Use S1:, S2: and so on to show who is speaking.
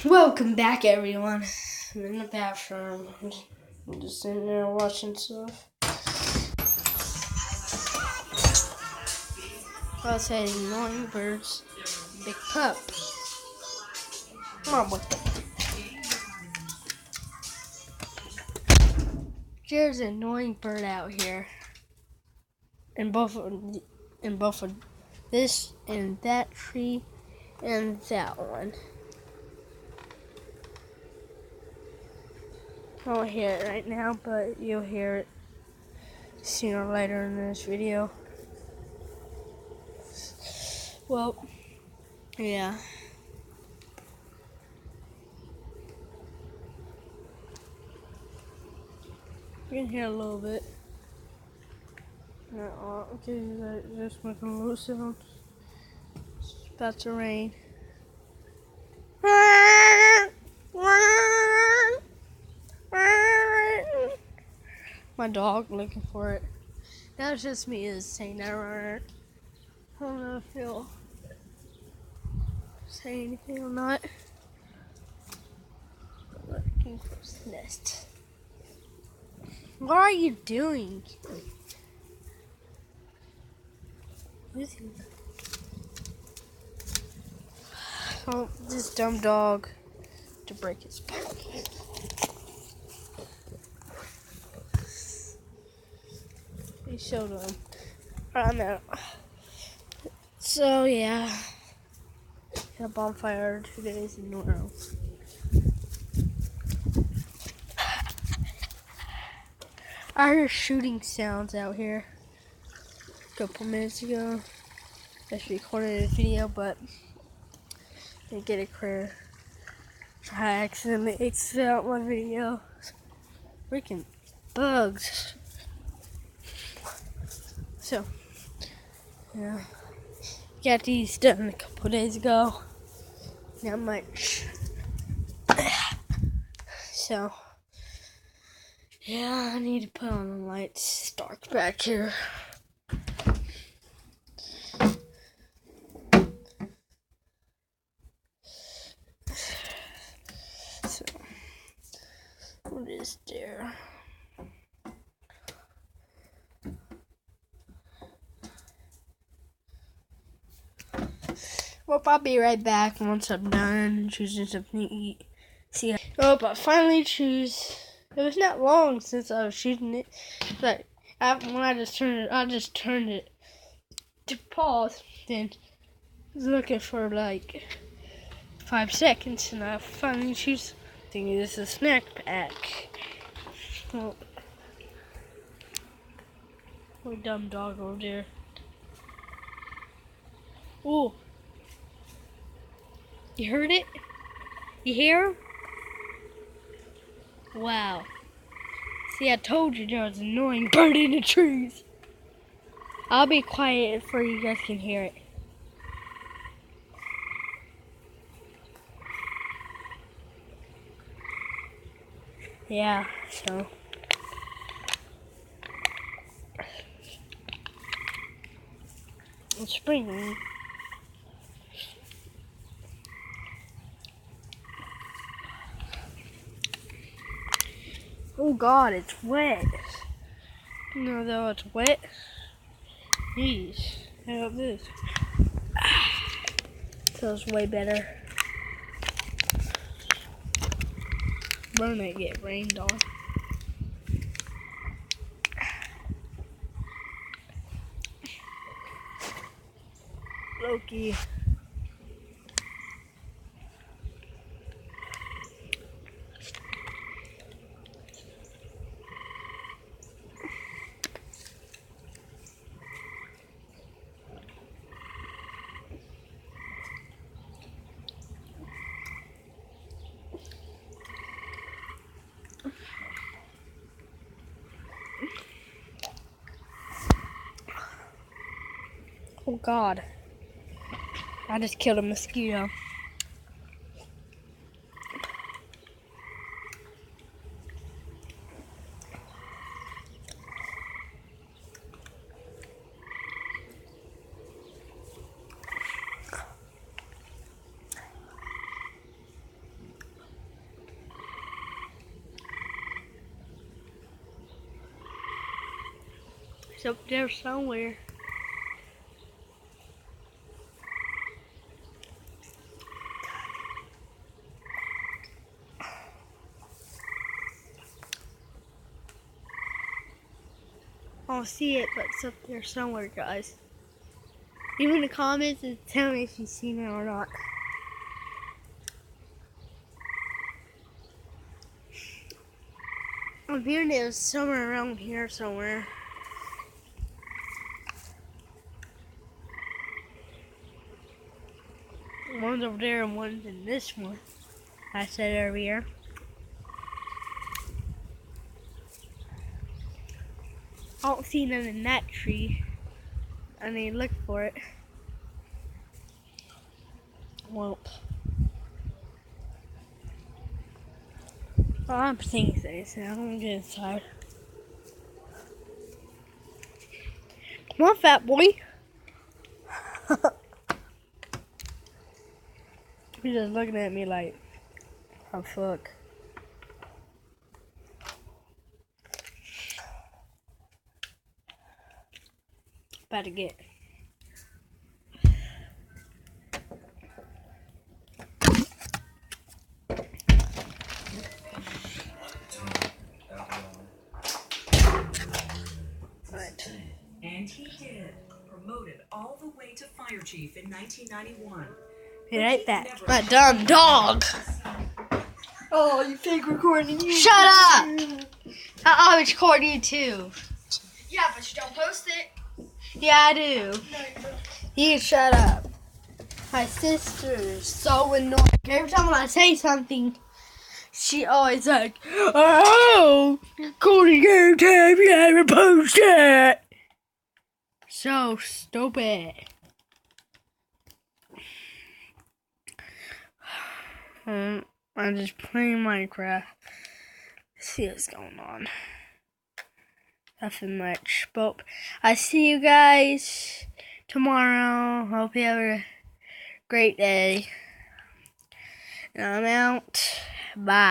S1: Welcome back, everyone. I'm in the bathroom. I'm just sitting there watching stuff. I was saying annoying birds. Big pup. Come on, what the? There's an annoying bird out here. In both of this and that tree and that one. I don't hear it right now, but you'll hear it sooner or later in this video. Well, yeah. You can hear a little bit. Okay, just making a little sound. It's about to rain. My dog looking for it. That was just me saying that. I don't know if he'll say anything or not. Looking for his nest. What are you doing? Oh, this dumb dog to break his back. He showed him. I'm out. So yeah, had a bonfire 2 days in a row. I heard shooting sounds out here a couple minutes ago. I just recorded a video, but didn't get it clear. I accidentally exited out my video. Freaking bugs. So, yeah. Got these done a couple days ago. Not much. So, yeah, I need to put on the lights. It's dark back here. So, what is there? Well, I'll be right back once I'm done choosing something to eat. See, I finally choose. It was not long since I was shooting it. But when I just turned it to pause. Then I was looking for like 5 seconds, and I finally choose. Thinking this is a snack pack. Oh, poor dumb dog over there. Ooh. You heard it? You hear him? Wow. See, I told you there was an annoying bird in the trees. I'll be quiet so you guys can hear it. Yeah, so. It's spring. Oh God, it's wet. No, though it's wet. Jeez, how about this? Feels way better. We're gonna get rained on. Loki. Oh God. I just killed a mosquito. It's up there somewhere. I don't see it, but it's up there somewhere, guys. Leave in the comments and tell me if you've seen it or not. I'm hearing it was somewhere around here somewhere. One's over there and one's in this one. I said earlier. I don't see none in that tree. I need to look for it. Well, I'm seeing things now. I'm getting tired. Come on, fat boy. He's just looking at me like, oh fuck. About to get.
S2: And he did. Promoted all the way to fire chief in 1991.
S1: It ain't that. My dumb dog.
S3: Oh, you fake recording you.
S1: Shut up! I'll record you too.
S3: Yeah, but you don't post it.
S1: Yeah, I do.
S3: No, you don't.
S1: You can shut up. My sister is so annoying. Every time when I say something, she always like, oh, Cody Game Time, you haven't posted it. So stupid. I'm just playing Minecraft. Let's see what's going on. Nothing much. But I see you guys tomorrow. Hope you have a great day. And I'm out. Bye.